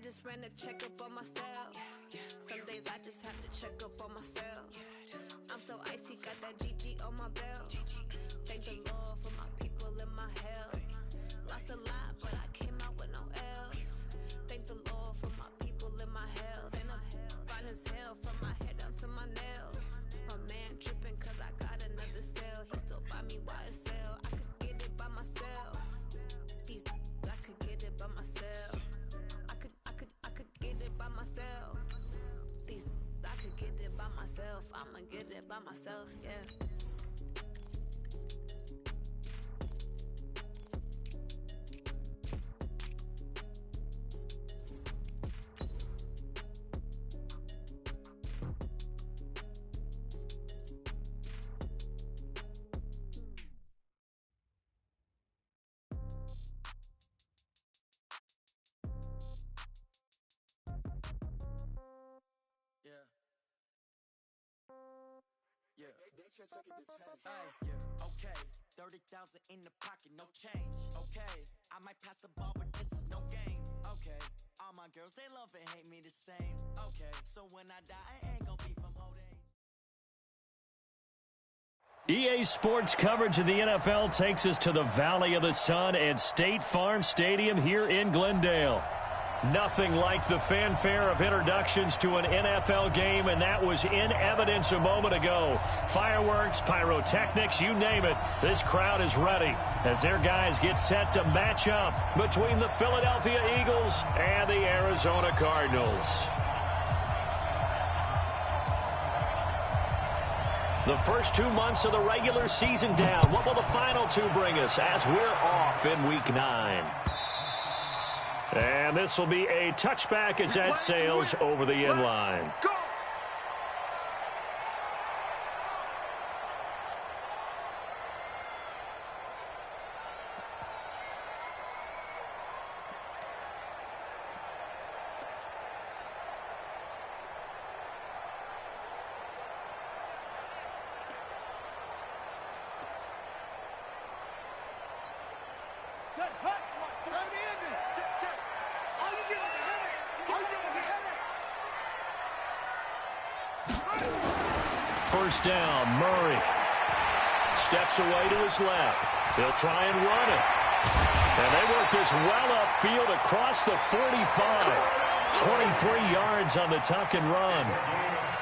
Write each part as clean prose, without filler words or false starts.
just ran a checkup on myself. Some days I just have to check up on myself. I'm so icy, got that GG on my belt. Thank the Lord for my people and my health. Lost a lot, but I came out with no else. Thank the Lord for my people and my health. And I'm fine as hell from my head down to my nails. My man tripping cause I got another cell. He still buy me YSL. I could get it by myself. I could get it by myself. I could get it by myself. I could get it by myself. I'ma get it by myself, yeah. Okay, 30,000 in the pocket, no change. Okay, I might pass the ball, but this is no game. Okay, all my girls, they love and hate me the same. Okay, so when I die, I ain't gonna be from old age. EA Sports coverage of the NFL takes us to the Valley of the Sun at State Farm Stadium here in Glendale. Nothing like the fanfare of introductions to an NFL game, and that was in evidence a moment ago. Fireworks, pyrotechnics, you name it. This crowd is ready as their guys get set to match up between the Philadelphia Eagles and the Arizona Cardinals. The first 2 months of the regular season down. What will the final two bring us as we're off in Week 9? And this will be a touchback as that sails over the end line. First down, Murray. Steps away to his left. He'll try and run it. And they work this well upfield across the 45. 23 yards on the tuck and run.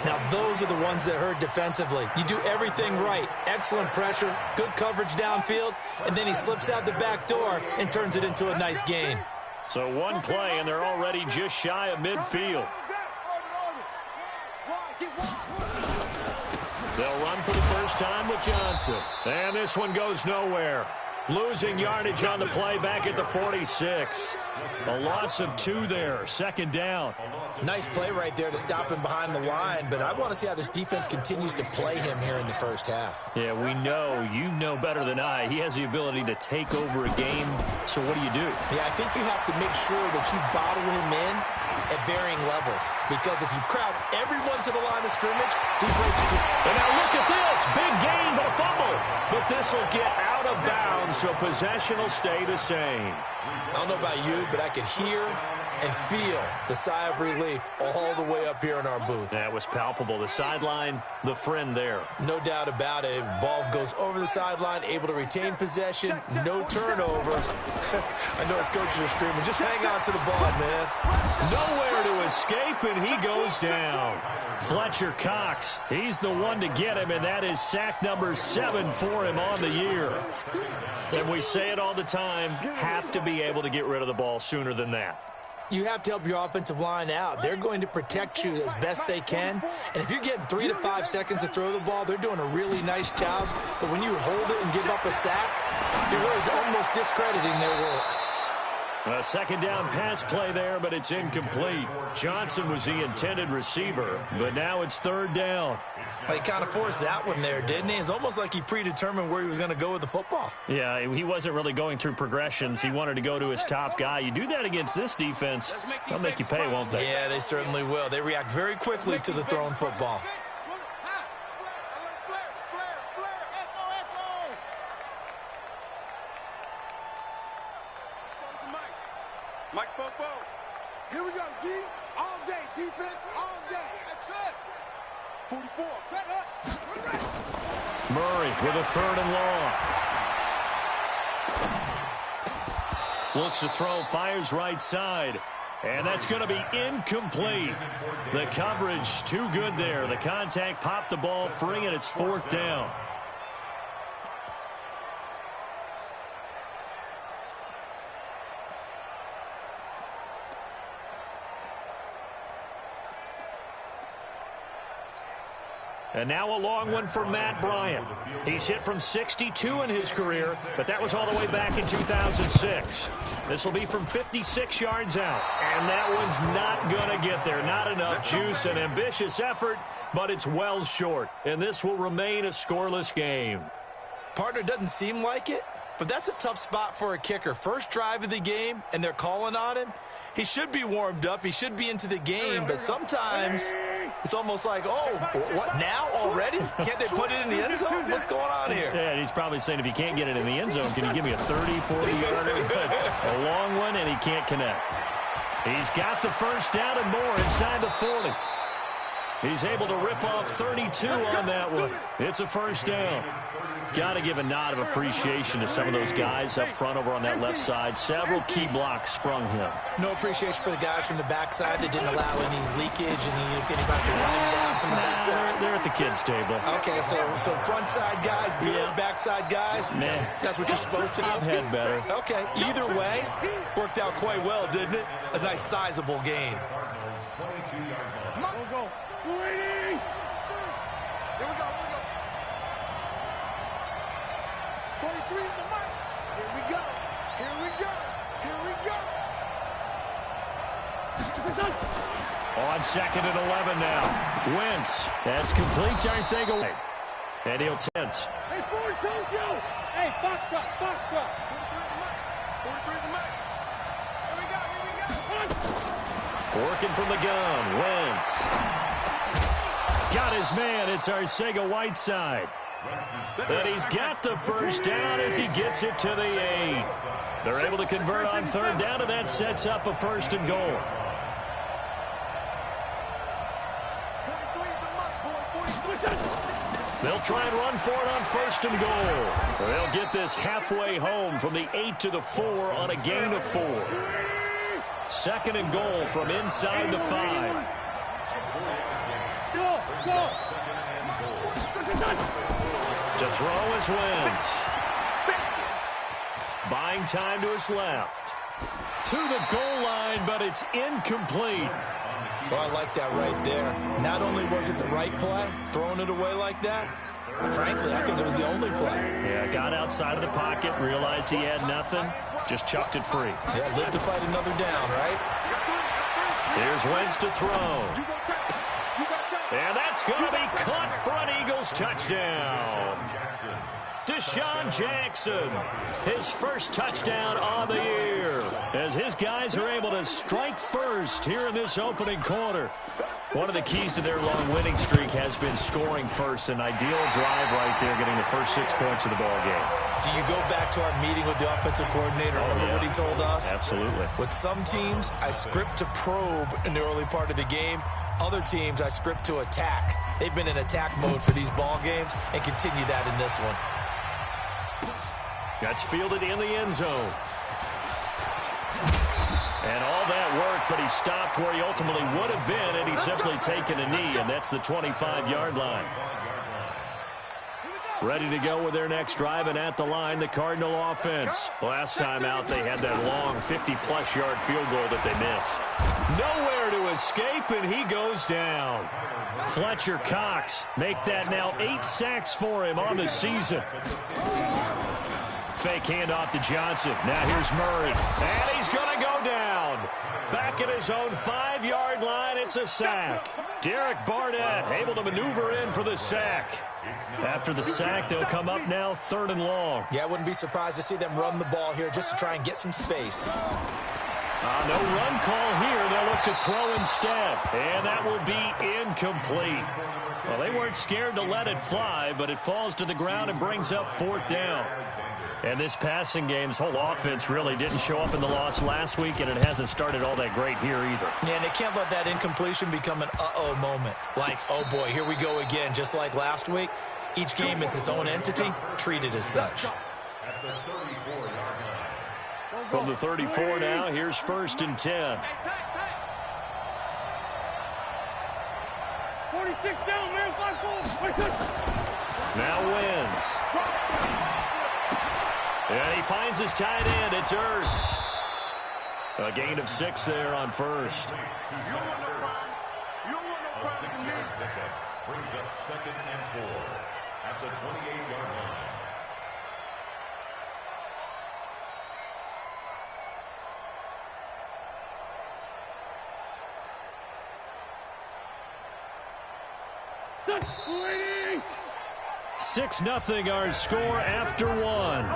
Now, those are the ones that hurt defensively. You do everything right. Excellent pressure, good coverage downfield, and then he slips out the back door and turns it into a nice gain. So one play, and they're already just shy of midfield. They'll run for the first time with Johnson. And this one goes nowhere. Losing yardage on the play back at the 46. A loss of 2 there. Second down. Nice play right there to stop him behind the line, but I want to see how this defense continues to play him here in the first half. Yeah, we know. You know better than I. He has the ability to take over a game. So what do you do? Yeah, I think you have to make sure that you bottle him in at varying levels, because if you crowd everyone to the line of scrimmage, he breaks through. And now look at this. Big gain, but a fumble. But this will get out of bounds, so possession will stay the same. I don't know about you, but I could hear and feel the sigh of relief all the way up here in our booth. That was palpable. The sideline, the friend there. No doubt about it. Ball goes over the sideline, able to retain possession, no turnover. I know his coaches are screaming, just hang on to the ball, man. Nowhere to escape, and he goes down. Fletcher Cox, he's the one to get him, and that is sack number 7 for him on the year. And we say it all the time, have to be able to get rid of the ball sooner than that. You have to help your offensive line out. They're going to protect you as best they can. And if you're getting 3 to 5 seconds to throw the ball, they're doing a really nice job. But when you hold it and give up a sack, you're really almost discrediting their work. A second down pass play there, but it's incomplete. Johnson was the intended receiver, but now it's third down. Well, he kind of forced that one there, didn't he? It's almost like he predetermined where he was going to go with the football. Yeah, he wasn't really going through progressions. He wanted to go to his top guy. You do that against this defense, they'll make you pay, won't they? Yeah, they certainly will. They react very quickly to the thrown football. Here we go, D. All day. Defense all day. That's it. 44. Set up. We're ready. Murray with a 3rd and long. Looks to throw, fires right side. And that's going to be incomplete. The coverage too good there. The contact popped the ball free, and it's 4th down. And now a long one for Matt Bryant. He's hit from 62 in his career, but that was all the way back in 2006. This will be from 56 yards out. And that one's not going to get there. Not enough juice, an ambitious effort, but it's well short. And this will remain a scoreless game. Partner, doesn't seem like it, but that's a tough spot for a kicker. First drive of the game, and they're calling on him. He should be warmed up. He should be into the game, but sometimes it's almost like, oh, what, now already? Can't they put it in the end zone? What's going on here? Yeah, he's probably saying, if you can't get it in the end zone, can you give me a 30, 40-yarder? A long one, and he can't connect. He's got the first down and more inside the 40. He's able to rip off 32 on that one. It's a first down. Got to give a nod of appreciation to some of those guys up front over on that left side. Several key blocks sprung him. No appreciation for the guys from the backside that didn't allow any leakage and anybody running down from the backside. They're at the kids' table. Okay, so front side guys good, yeah. Backside guys, man, that's what you're supposed to do. I've had better. Okay, either way, worked out quite well, didn't it? A nice sizable gain. On 2nd and 11 now. Wentz. That's complete to Arcega. And he'll tense. Hey, Ford, Tokyo. Hey, box truck. 43 in the mic. Here we go. Working from the gun. Wentz. Got his man. It's Arcega-Whiteside. And he's got the first down as he gets it to the 8. They're able to convert on 3rd down, and that sets up a 1st and goal. They'll try and run for it on 1st and goal. They'll get this halfway home from the 8 to the 4 on a gain of 4. 2nd and goal from inside the 5. To throw is Wentz. Buying time to his left. To the goal line, but it's incomplete. Well, I like that right there. Not only was it the right play, throwing it away like that, but frankly, I think it was the only play. Yeah, got outside of the pocket, realized he had nothing, just chucked it free. Yeah, live to fight another down, right? Here's Wentz to throw. And that's going to be caught for an Eagles touchdown. Deshaun Jackson, his first touchdown on the year, as his guys are able to strike first here in this opening quarter. One of the keys to their long winning streak has been scoring first. An ideal drive right there, getting the first 6 points of the ball game. Do you go back to our meeting with the offensive coordinator? Remember what he told us? Absolutely. With some teams, I script to probe in the early part of the game. Other teams, I script to attack. They've been in attack mode for these ball games and continue that in this one. That's fielded in the end zone. And all that work, but he stopped where he ultimately would have been, and he's simply taken a knee, and that's the 25-yard line. Ready to go with their next drive, and at the line, the Cardinal offense. Last time out, they had that long 50-plus yard field goal that they missed. Nowhere to escape, and he goes down. Fletcher Cox make that now 8 sacks for him on the season. Fake handoff to Johnson. Now here's Murray. And he's going to go down. Back at his own 5-yard line, it's a sack. Derek Barnett able to maneuver in for the sack. After the sack, they'll come up now 3rd and long. Yeah, I wouldn't be surprised to see them run the ball here just to try and get some space. No run call here. They'll look to throw instead. And that will be incomplete. Well, they weren't scared to let it fly, but it falls to the ground and brings up 4th down. And this passing game's whole offense really didn't show up in the loss last week, and it hasn't started all that great here either. Yeah, and they can't let that incompletion become an uh-oh moment. Like, oh boy, here we go again. Just like last week, each game is its own entity, treated as such. From the 34 now, here's 1st and 10. 46 down, man. 5-4. Now wins. And he finds his tight end. It's Ertz. A gain of 6 there on 1st. You don't want no problem. You don't want no problem with me. Brings up 2nd and 4 at the 28-yard line. Touch, 6-0 our score after 1.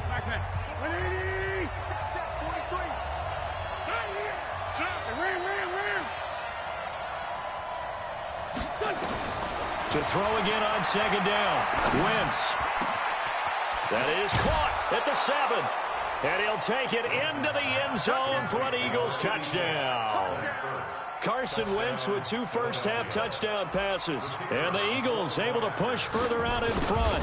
Back man. 180. Check, 43. Ram. To throw again on 2nd down. Wentz. That is caught at the 7. And he'll take it into the end zone for an Eagles touchdown. Carson Wentz with 2 first-half touchdown passes. And the Eagles able to push further out in front.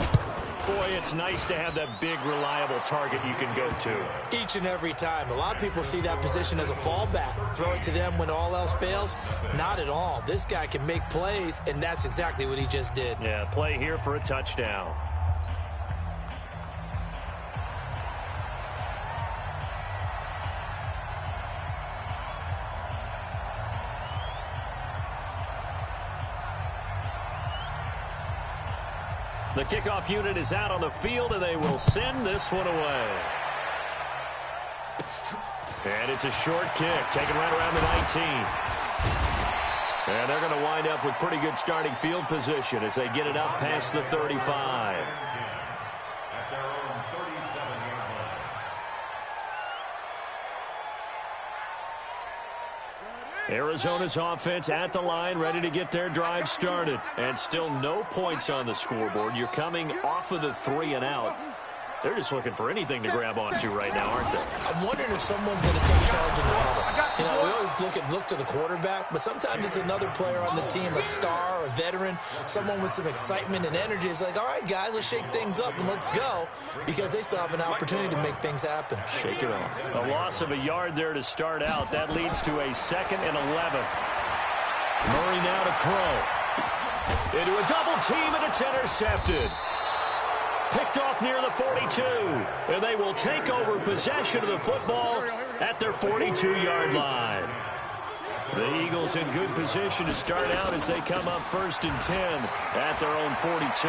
Boy, it's nice to have that big, reliable target you can go to. Each and every time. A lot of people see that position as a fallback. Throw it to them when all else fails. Not at all. This guy can make plays, and that's exactly what he just did. Yeah, play here for a touchdown. The kickoff unit is out on the field, and they will send this one away. And it's a short kick, taken right around the 19. And they're going to wind up with pretty good starting field position as they get it up past the 35. At their own 37-yard line. Arizona's offense at the line, ready to get their drive started. And still no points on the scoreboard. You're coming off of the 3 and out. They're just looking for anything to grab onto right now, aren't they? I'm wondering if someone's going to take charge in the huddle. You know, we always look to the quarterback, but sometimes it's another player on the team, a star, a veteran, someone with some excitement and energy. It's like, all right, guys, let's shake things up and let's go, because they still have an opportunity to make things happen. Shake it off. A loss of a yard there to start out. That leads to a 2nd and 11. Murray now to throw. Into a double team, and it's intercepted. Picked off near the 42, and they will take over possession of the football at their 42-yard line. The Eagles in good position to start out as they come up 1st and 10 at their own 42.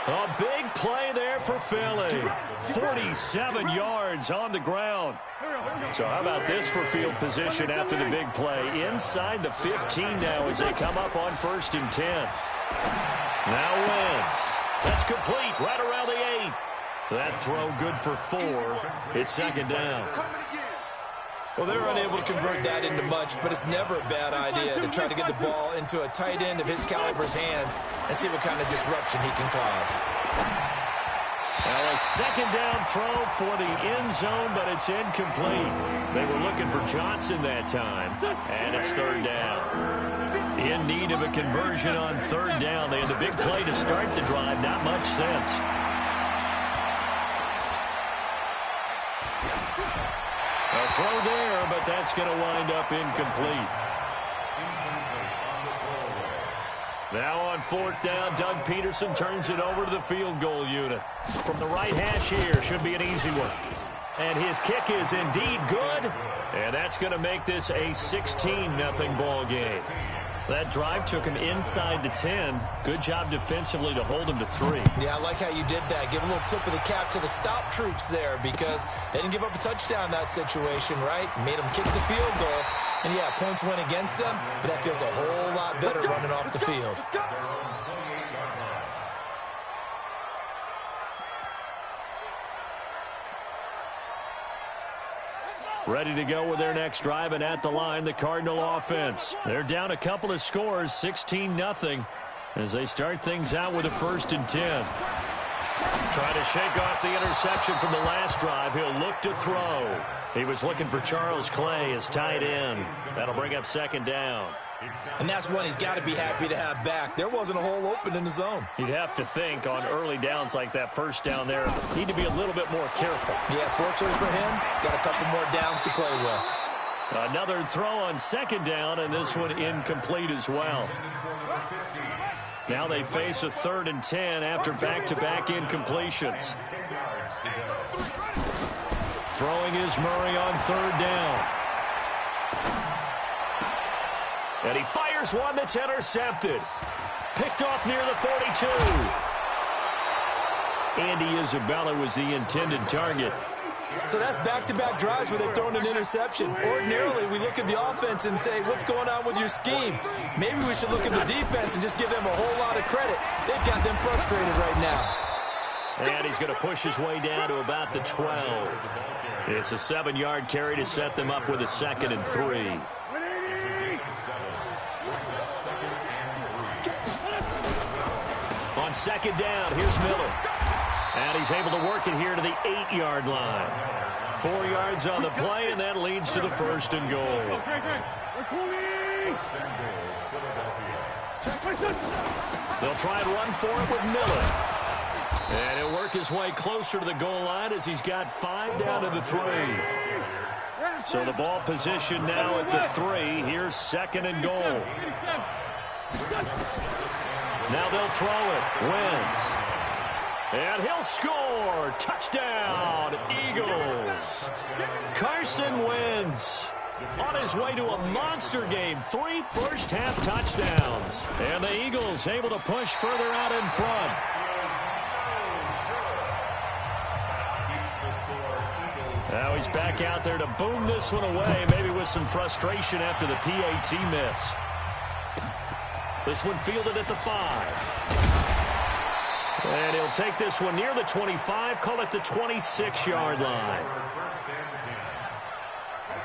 A big play there for Philly. 47 yards on the ground. So how about this for field position after the big play? Inside the 15 now as they come up on 1st and 10. Now Wentz. That's complete right around the 8. That throw good for 4. It's 2nd down. Well, they're unable to convert that into much, but it's never a bad idea to try to get the ball into a tight end of his caliber's hands and see what kind of disruption he can cause. Well, a 2nd down throw for the end zone, but it's incomplete. They were looking for Johnson that time, and it's 3rd down. In need of a conversion on 3rd down. They had the big play to start the drive. Not much sense. A throw there, but that's going to wind up incomplete. Now on 4th down, Doug Peterson turns it over to the field goal unit. From the right hash here, should be an easy one. And his kick is indeed good. And that's going to make this a 16-0 ball game. That drive took him inside the 10. Good job defensively to hold him to 3. Yeah, I like how you did that. Give a little tip of the cap to the stop troops there because they didn't give up a touchdown in that situation, right? Made them kick the field goal. And, yeah, points went against them, but that feels a whole lot better running off the field. Ready to go with their next drive, and at the line, the Cardinal offense. They're down a couple of scores, 16-0, as they start things out with a 1st and 10. Trying to shake off the interception from the last drive. He'll look to throw. He was looking for Charles Clay as tight end. That'll bring up 2nd down. And that's one he's got to be happy to have back. There wasn't a hole open in the zone. You'd have to think on early downs like that 1st down there, need to be a little bit more careful. Yeah, fortunately for him, got a couple more downs to play with. Another throw on 2nd down, and this one incomplete as well. Now they face a 3rd and 10 after back-to-back incompletions. Throwing is Murray on 3rd down. And he fires one that's intercepted. Picked off near the 42. Andy Isabella was the intended target. So that's back-to-back drives where they've thrown an interception. Ordinarily, we look at the offense and say, what's going on with your scheme? Maybe we should look at the defense and just give them a whole lot of credit. They've got them frustrated right now. And he's going to push his way down to about the 12. It's a 7-yard carry to set them up with a 2nd and 3. On 2nd down, here's Miller. And he's able to work it here to the 8-yard line. 4 yards on the play, and that leads to the 1st and goal. They'll try and run for it with Miller. And he'll work his way closer to the goal line as he's got 5 down to the 3. So the ball position now at the 3. Here's 2nd and goal. Now they'll throw it. Wentz. And he'll score. Touchdown, Eagles. Carson Wentz on his way to a monster game. 3 first-half touchdowns. And the Eagles able to push further out in front. Now he's back out there to boom this one away, maybe with some frustration after the PAT miss. This one fielded at the 5. And he'll take this one near the 25, call it the 26-yard line.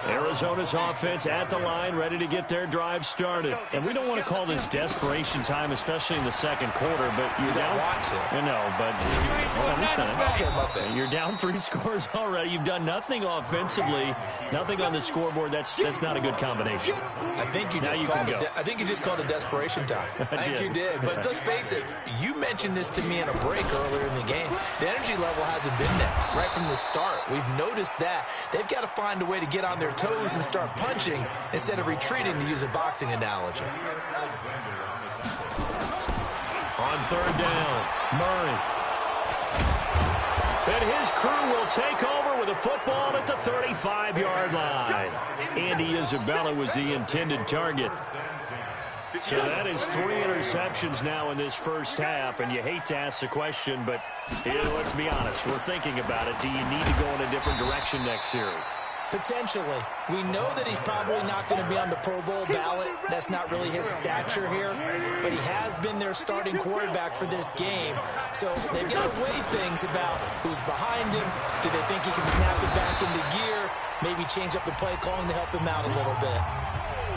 Arizona's offense at the line, ready to get their drive started. And we don't want to call this desperation time, especially in the 2nd quarter, but you're down. Want to. I know, but you're down 3 scores already. You've done nothing offensively, nothing on the scoreboard. That's not a good combination. I think you just called it desperation time. I think you did. But let's face it, you mentioned this to me in a break earlier in the game. The energy level hasn't been there right from the start. We've noticed that. They've got to find a way to get on their toes and start punching instead of retreating, to use a boxing analogy. On 3rd down, Murray. And his crew will take over with a football at the 35-yard line. Andy Isabella was the intended target. So that is 3 interceptions now in this first half, and you hate to ask the question, but let's be honest, we're thinking about it. Do you need to go in a different direction next series? Potentially. We know that he's probably not going to be on the Pro Bowl ballot. That's not really his stature here. But he has been their starting quarterback for this game. So they've got to weigh things about who's behind him. Do they think he can snap it back into gear? Maybe change up the play calling to help him out a little bit.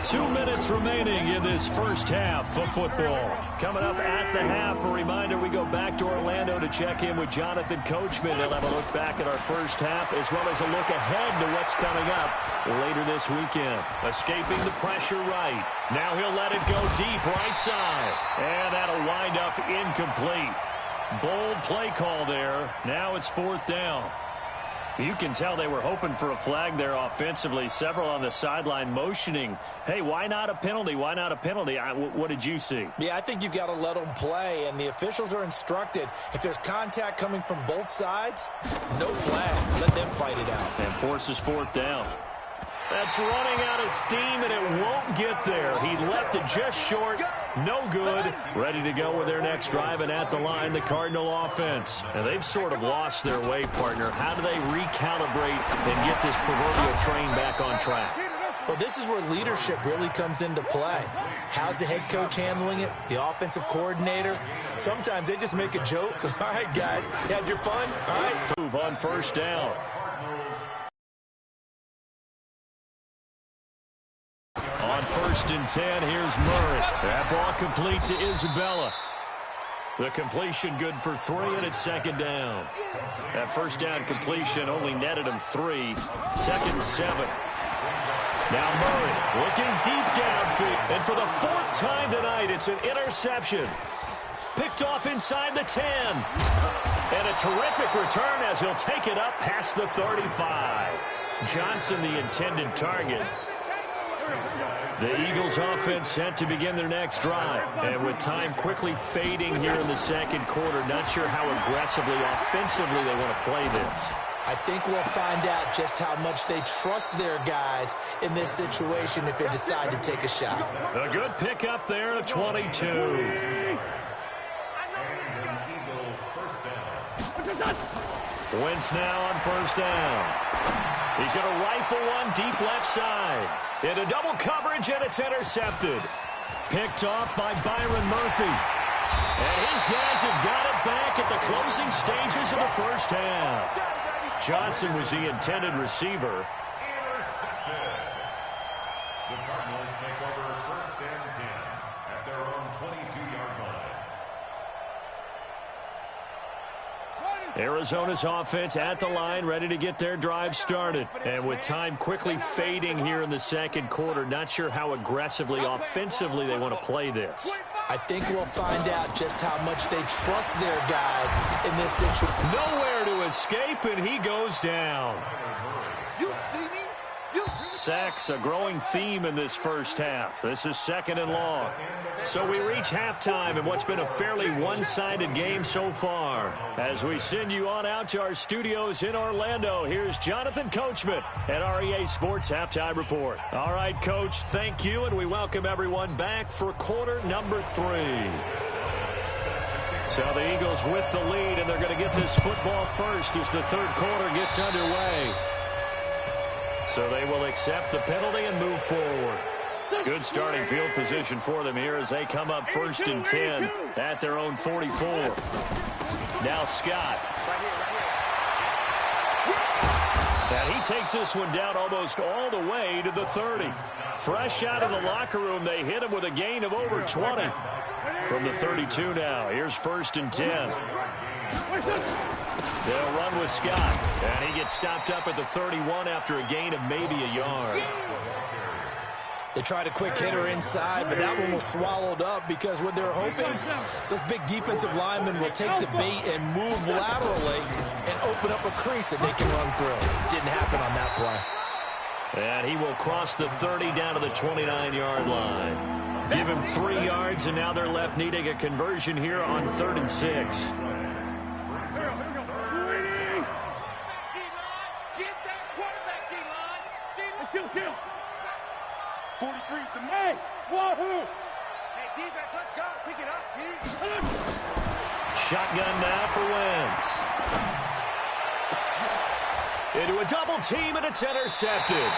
2 minutes remaining in this first half of football. Coming up at the half, a reminder, we go back to Orlando to check in with Jonathan Coachman. He'll have a look back at our first half as well as a look ahead to what's coming up later this weekend. Escaping the pressure right. Now he'll let it go deep right side. And that'll wind up incomplete. Bold play call there. Now it's 4th down. You can tell they were hoping for a flag there offensively. Several on the sideline motioning, hey, why not a penalty? Why not a penalty? What did you see? Yeah, I think you've got to let them play, and the officials are instructed, if there's contact coming from both sides, no flag. Let them fight it out. And forces fourth down. That's running out of steam, and it won't get there. He left it just short. No good. Ready to go with their next drive, and at the line, the Cardinal offense. And they've sort of lost their way, partner. How do they recalibrate and get this proverbial train back on track? Well, this is where leadership really comes into play. How's the head coach handling it? The offensive coordinator? Sometimes they just make a joke. All right, guys, you had your fun? All right. Move on first down. On 1st and 10, here's Murray. That ball complete to Isabella. The completion good for 3, and it's 2nd down. That first down completion only netted him 3. 2nd and 7. Now Murray looking deep downfield. And for the 4th time tonight, it's an interception. Picked off inside the 10. And a terrific return as he'll take it up past the 35. Johnson, the intended target. The Eagles offense set to begin their next drive. And with time quickly fading here in the 2nd quarter, not sure how aggressively, offensively they want to play this. I think we'll find out just how much they trust their guys in this situation if they decide to take a shot. A good pickup there at 22. Wentz now on 1st down. He's going to rifle one deep left side. Into double coverage, and it's intercepted. Picked off by Byron Murphy. And his guys have got it back at the closing stages of the 1st half. Johnson was the intended receiver. Intercepted. The Cardinals take over 1st and 10 at their own 22-yard line. Arizona's offense at the line, ready to get their drive started. And with time quickly fading here in the 2nd quarter, not sure how aggressively, offensively they want to play this. I think we'll find out just how much they trust their guys in this situation. Nowhere to escape, and he goes down. You see me? Sacks, a growing theme in this 1st half. This is 2nd and long. So we reach halftime in what's been a fairly one-sided game so far. As we send you on out to our studios in Orlando, here's Jonathan Coachman at REA Sports Halftime Report. All right, Coach, thank you, and we welcome everyone back for quarter number 3. So the Eagles with the lead, and they're going to get this football first as the 3rd quarter gets underway. So they will accept the penalty and move forward. Good starting field position for them here as they come up 1st and 10 at their own 44. Now Scott. And he takes this one down almost all the way to the 30. Fresh out of the locker room, they hit him with a gain of over 20. From the 32 now, here's 1st and 10. They'll run with Scott, and he gets stopped up at the 31 after a gain of maybe a yard. They tried a quick hitter inside, but that one was swallowed up because what they're hoping, those big defensive linemen will take the bait and move laterally and open up a crease that they can run through. Didn't happen on that play. And he will cross the 30 down to the 29-yard line. Give him 3 yards, and now they're left needing a conversion here on 3rd and 6. Kill. 43's the man. Wahoo! Hey, defense, let's go. Pick it up, D. Shotgun now for Wentz. Into a double team, and it's intercepted.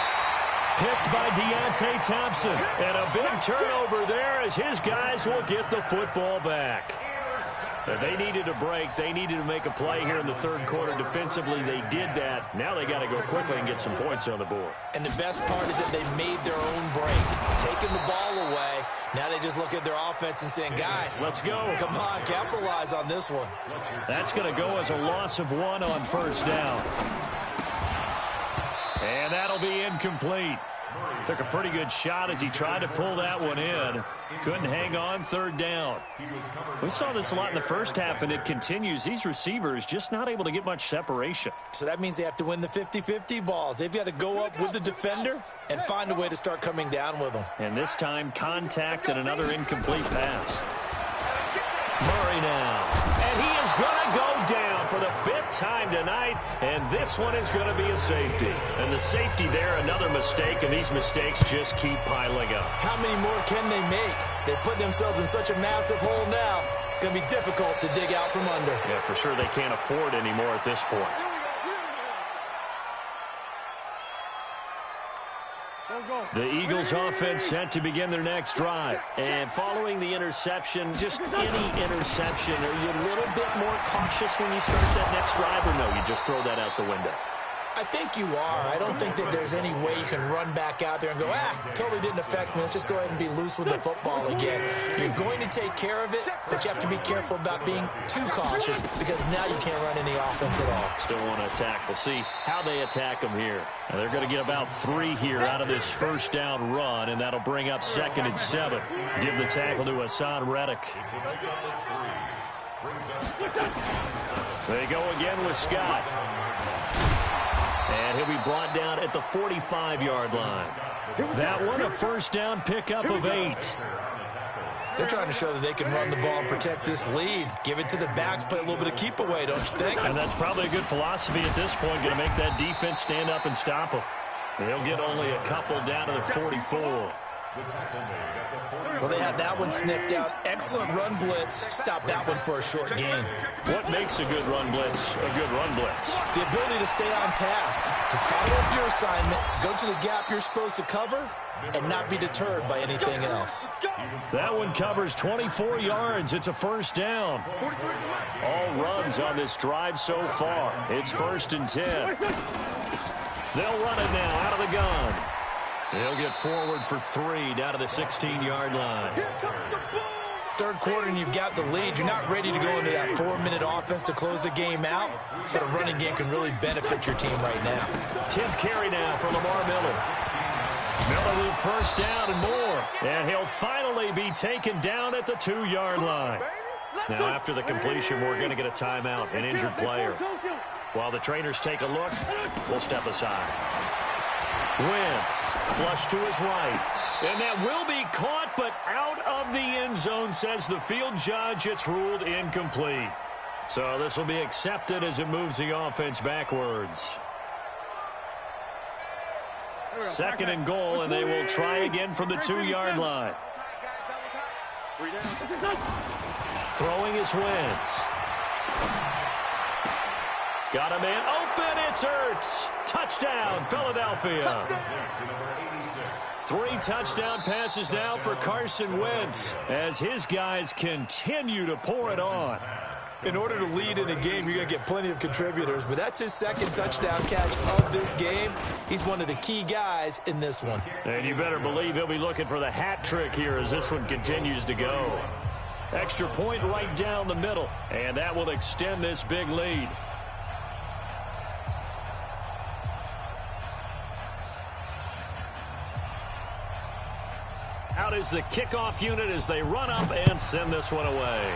Picked by Deontay Thompson. And a big turnover there as his guys will get the football back. They needed a break. They needed to make a play here in the 3rd quarter. Defensively, they did that. Now they got to go quickly and get some points on the board. And the best part is that they made their own break, taking the ball away. Now they just look at their offense and saying, guys, let's go. Come on, capitalize on this one. That's going to go as a loss of 1 on 1st down. And that'll be incomplete. Took a pretty good shot as he tried to pull that one in. Couldn't hang on, third down. We saw this a lot in the first half, and it continues. These receivers just not able to get much separation. So that means they have to win the 50-50 balls. They've got to go up with the defender and find a way to start coming down with them. And this time, contact and another incomplete pass. Murray now. And he is going to go down for the 5th time tonight, and this one is going to be a safety. And the safety there, another mistake, and these mistakes just keep piling up. How many more can they make? They put themselves in such a massive hole now. Going to be difficult to dig out from under. Yeah, for sure they can't afford anymore at this point. The Eagles offense set to begin their next drive. And following the interception, just any interception, are you a little bit more cautious when you start that next drive, or no, you just throw that out the window? I think you are. I don't think that there's any way you can run back out there and go, totally didn't affect me. Let's just go ahead and be loose with the football again. You're going to take care of it, but you have to be careful about being too cautious because now you can't run any offense at all. Still want to attack. We'll see how they attack them here. And they're going to get about 3 here out of this first down run, and that'll bring up 2nd and 7. Give the tackle to Hassan Reddick. They go again with Scott. And he'll be brought down at the 45-yard line. That one, a first down pickup of 8. They're trying to show that they can run the ball and protect this lead. Give it to the backs, play a little bit of keep away, don't you think? And that's probably a good philosophy at this point, going to make that defense stand up and stop them. They'll get only a couple down to the 44. Well, they had that one sniffed out. Excellent run blitz. Stop that one for a short gain. What makes a good run blitz a good run blitz? The ability to stay on task, to follow up your assignment, go to the gap you're supposed to cover, and not be deterred by anything else. That one covers 24 yards. It's a first down. All runs on this drive so far. It's 1st and 10. They'll run it now out of the gun. They'll get forward for 3 down to the 16-yard line. Third quarter and you've got the lead. You're not ready to go into that 4-minute offense to close the game out, but a running game can really benefit your team right now. 10th carry now for Lamar Miller. Miller with first down and more. And he'll finally be taken down at the 2-yard line. Now after the completion, we're going to get a timeout, an injured player. While the trainers take a look, we'll step aside. Wentz, flush to his right. And that will be caught, but out of the end zone, says the field judge. It's ruled incomplete. So this will be accepted as it moves the offense backwards. 2nd and goal, and they will try again from the 2-yard line. Throwing is Wentz. Got a man open. It's Ertz. Touchdown, Philadelphia. 3 touchdown passes now for Carson Wentz as his guys continue to pour it on. In order to lead in a game, you're going to get plenty of contributors, but that's his 2nd touchdown catch of this game. He's one of the key guys in this one. And you better believe he'll be looking for the hat trick here as this one continues to go. Extra point right down the middle, and that will extend this big lead. Out is the kickoff unit as they run up and send this one away.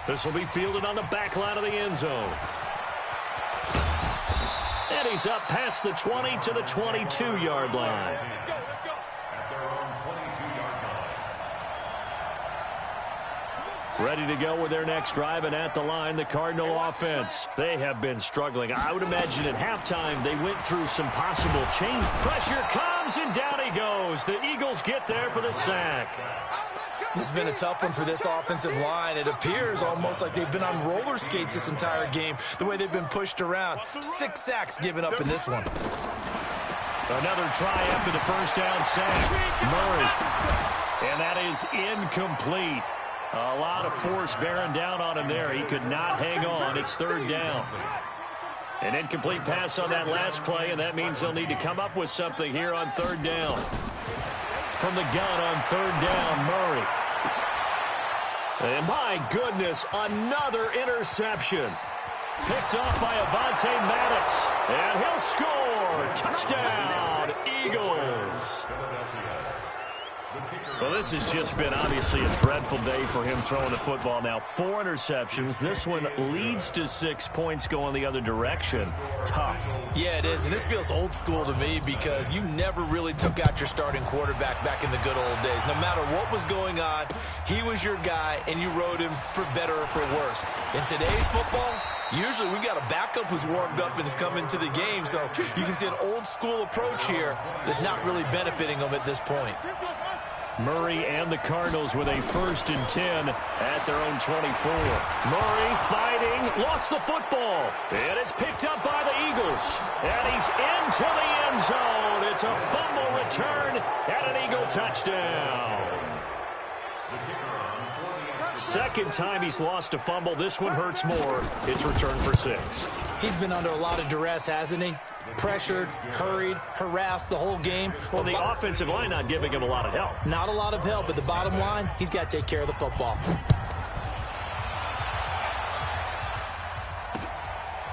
This will be fielded on the back line of the end zone. And he's up past the 20 to the 22-yard line. Ready to go with their next drive, and at the line, the Cardinal offense. They have been struggling. I would imagine at halftime they went through some possible change. Pressure comes, and down he goes. The Eagles get there for the sack. This has been a tough one for this offensive line. It appears almost like they've been on roller skates this entire game, the way they've been pushed around. 6 sacks given up in this one. Another try after the first down sack. Murray. And that is incomplete. A lot of force bearing down on him there. He could not hang on. It's 3rd down. An incomplete pass on that last play, and that means they'll need to come up with something here on 3rd down. From the gun on 3rd down, Murray. And my goodness, another interception. Picked off by Avonte Maddox. And he'll score. Touchdown, Eagles. Well, this has just been obviously a dreadful day for him throwing the football. Now, 4 interceptions. This one leads to 6 points going the other direction. Tough. Yeah, it is, and this feels old school to me because you never really took out your starting quarterback back in the good old days. No matter what was going on, he was your guy, and you rode him for better or for worse. In today's football, usually we got a backup who's warmed up and is coming to the game, so you can see an old school approach here that's not really benefiting them at this point. Murray and the Cardinals with a 1st and 10 at their own 24. Murray fighting, lost the football. And it's picked up by the Eagles. And he's into the end zone. It's a fumble return and an Eagle touchdown. Second time he's lost a fumble. This one hurts more. It's returned for 6. He's been under a lot of duress, hasn't he? Pressured, hurried, harassed the whole game. Well, the offensive line not giving him a lot of help. Not a lot of help, but the bottom line, he's got to take care of the football.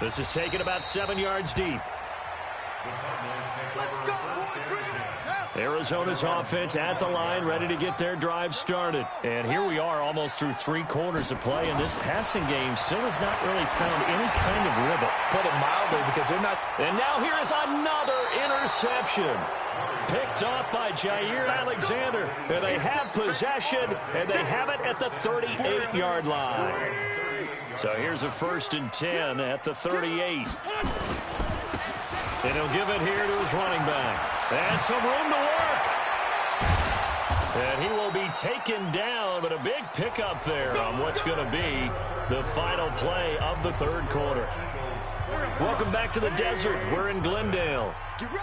This is taken about 7 yards deep. Arizona's offense at the line, ready to get their drive started. And here we are almost through 3 quarters of play, and this passing game still has not really found any kind of rhythm. Put it mildly, because they're not... And now here is another interception. Picked off by Jair Alexander. And they have possession, and they have it at the 38-yard line. So here's a 1st and 10 at the 38. And he'll give it here to his running back. And some room to work. And he will be taken down, but a big pickup there on what's going to be the final play of the 3rd quarter. Welcome back to the desert. We're in Glendale.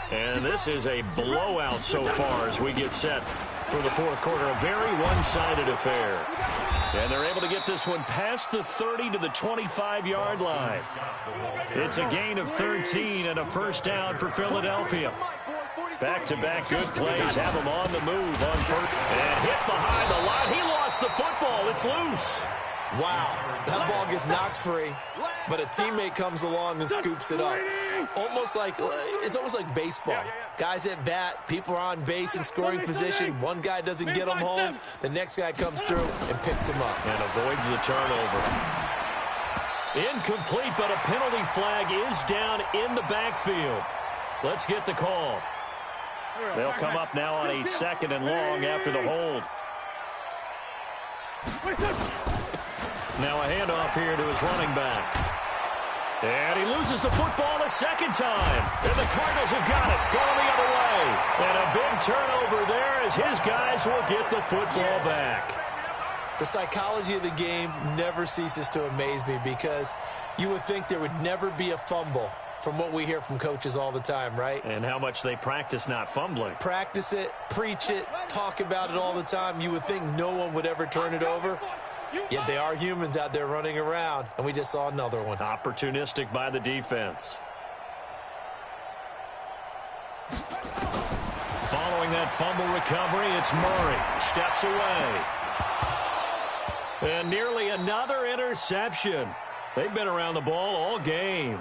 And this is a blowout so far as we get set for the 4th quarter. A very one-sided affair. And they're able to get this one past the 30 to the 25-yard line. It's a gain of 13 and a 1st down for Philadelphia. Back-to-back good plays have him on the move on 1st. And hit behind the line. He lost the football. It's loose. Wow, that ball gets knocked free, but a teammate comes along and scoops it up. It's almost like baseball. Guys at bat, people are on base in scoring position. One guy doesn't get him home. The next guy comes through and picks him up. And avoids the turnover. Incomplete, but a penalty flag is down in the backfield. Let's get the call. They'll come up now on a 2nd and long after the hold. Now a handoff here to his running back. And he loses the football a 2nd time. And the Cardinals have got it, going the other way. And a big turnover there as his guys will get the football back. The psychology of the game never ceases to amaze me because you would think there would never be a fumble from what we hear from coaches all the time, right? And how much they practice not fumbling. Practice it, preach it, talk about it all the time. You would think no one would ever turn it over. Yet they are humans out there running around, and we just saw another one. Opportunistic by the defense. Following that fumble recovery, it's Murray. Steps away. And nearly another interception. They've been around the ball all game.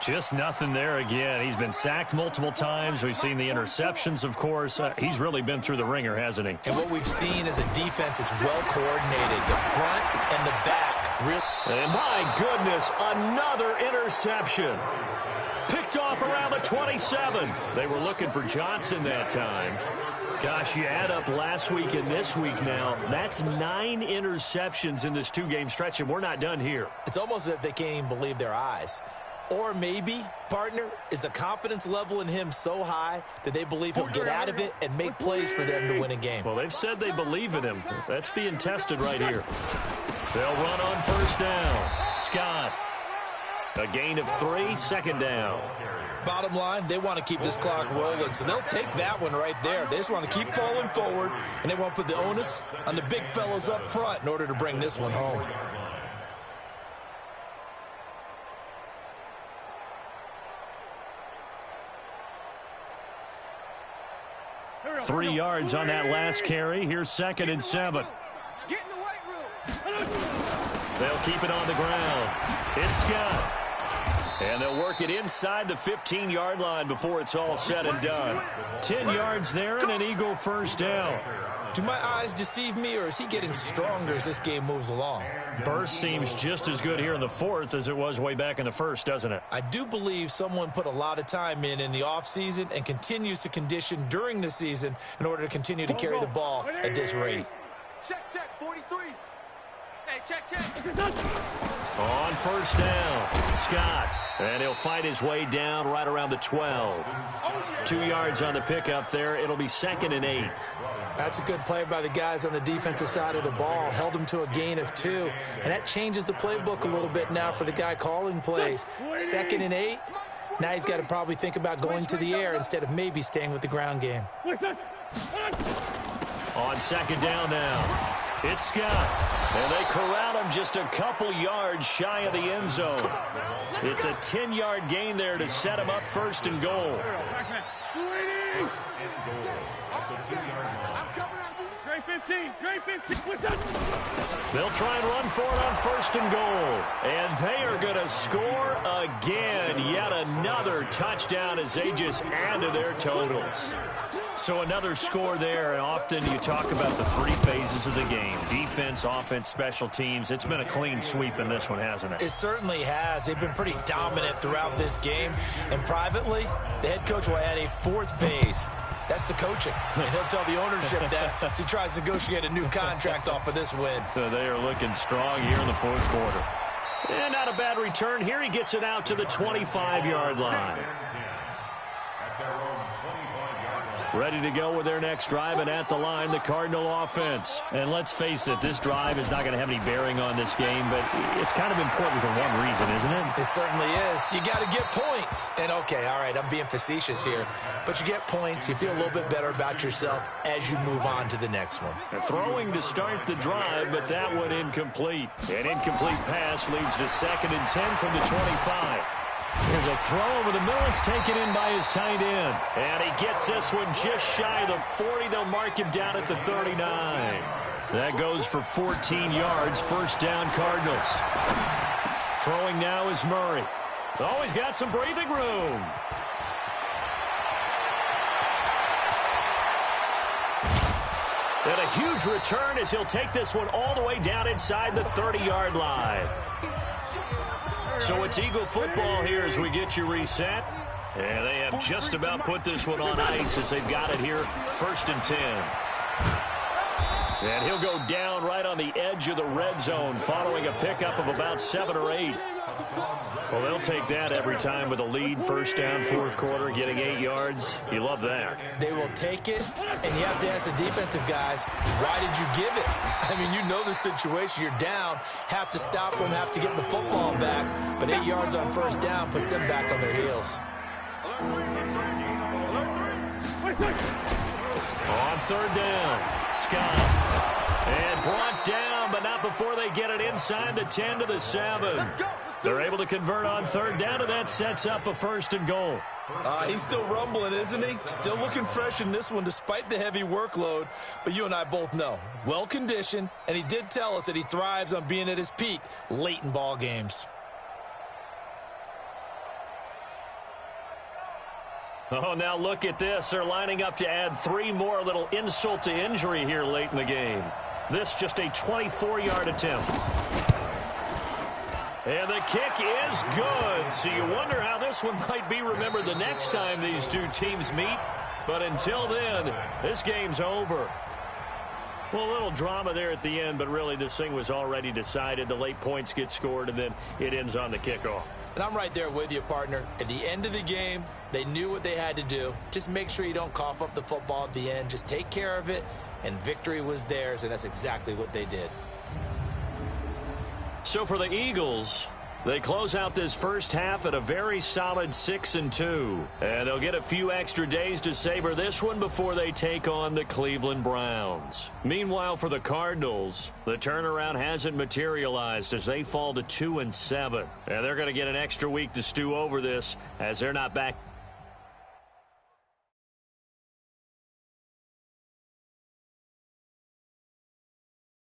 Just nothing there again. He's been sacked multiple times. We've seen the interceptions, of course. He's really been through the ringer, hasn't he? And what we've seen is a defense that's well coordinated. The front and the back. And my goodness, another interception. Picked off around the 27. They were looking for Johnson that time. Gosh, you add up last week and this week now. That's 9 interceptions in this 2-game stretch, and we're not done here. It's almost as if they can't even believe their eyes. Or maybe, partner, is the confidence level in him so high that they believe he'll get out of it and make plays for them to win a game. Well, they've said they believe in him. That's being tested right here. They'll run on 1st down. Scott. A gain of 3, 2nd down. Bottom line, they want to keep this clock rolling, so they'll take that one right there. They just want to keep falling forward, and they want to put the onus on the big fellas up front in order to bring this one home. 3 yards on that last carry. Here's 2nd and 7. Get in the weight room. They'll keep it on the ground. It's Scott. And they'll work it inside the 15-yard line before it's all said and done. 10 yards there and an Eagle first down. Do my eyes deceive me, or is he getting stronger as this game moves along? Burst seems just as good here in the fourth as it was way back in the first, doesn't it? I do believe someone put a lot of time in the offseason and continues to condition during the season in order to continue to carry the ball at this rate. Check, 43. Hey, check. On first down, Scott. And he'll fight his way down right around the 12. 2 yards on the pickup there. It'll be 2nd and 8. That's a good play by the guys on the defensive side of the ball. Held him to a gain of 2. And that changes the playbook a little bit now for the guy calling plays. 2nd and 8. Now he's got to probably think about going to the air instead of maybe staying with the ground game. On second down now, it's Scott. And they corral him just a couple yards shy of the end zone. It's a 10-yard gain there to set him up 1st and goal. They'll try and run for it on 1st and goal. And they are going to score again. Yet another touchdown as they just add to their totals. So another score there, and often you talk about the 3 phases of the game. Defense, offense, special teams. It's been a clean sweep in this one, hasn't it? It certainly has. They've been pretty dominant throughout this game. And privately, the head coach will add a 4th phase. That's the coaching. And he'll tell the ownership that as he tries to negotiate a new contract off of this win. So they are looking strong here in the 4th quarter. And not a bad return here. He gets it out to the 25-yard line. Ready to go with their next drive, and at the line, the Cardinal offense. And let's face it, this drive is not going to have any bearing on this game, but it's kind of important for one reason, isn't it? It certainly is. You got to get points. And, okay, all right, I'm being facetious here, but you get points. You feel a little bit better about yourself as you move on to the next one. They're throwing to start the drive, but that one incomplete. An incomplete pass leads to 2nd and 10 from the 25. There's a throw over the middle. It's taken in by his tight end. And he gets this one just shy of the 40. They'll mark him down at the 39. That goes for 14 yards. 1st down, Cardinals. Throwing now is Murray. Oh, he's got some breathing room. And a huge return as he'll take this one all the way down inside the 30-yard line. So it's Eagle football here as we get you reset. And they have just about put this one on ice as they've got it here, 1st and 10. And he'll go down right on the edge of the red zone following a pickup of about 7 or 8. Well, they'll take that every time with a lead. 1st down, 4th quarter, getting 8 yards. You love that. They will take it, and you have to ask the defensive guys, why did you give it? I mean, you know the situation. You're down, have to stop them, have to get the football back. But 8 yards on 1st down puts them back on their heels. On 3rd down, Scott. And brought down, but not before they get it inside the 10 to the 7. They're able to convert on 3rd down, and that sets up a 1st and goal. He's still rumbling, isn't he? Still looking fresh in this one despite the heavy workload. But you and I both know, well-conditioned, and he did tell us that he thrives on being at his peak late in ball games. Oh, now look at this. They're lining up to add 3 more. A little insult to injury here late in the game. This just a 24-yard attempt. And the kick is good. So you wonder how this one might be remembered the next time these two teams meet. But until then, this game's over. Well, a little drama there at the end, but really this thing was already decided. The late points get scored, and then it ends on the kickoff. And I'm right there with you, partner. At the end of the game, they knew what they had to do. Just make sure you don't cough up the football at the end. Just take care of it, and victory was theirs, and that's exactly what they did. So for the Eagles, they close out this first half at a very solid 6-2. And they'll get a few extra days to savor this one before they take on the Cleveland Browns. Meanwhile, for the Cardinals, the turnaround hasn't materialized as they fall to 2-7. And they're going to get an extra week to stew over this as they're not back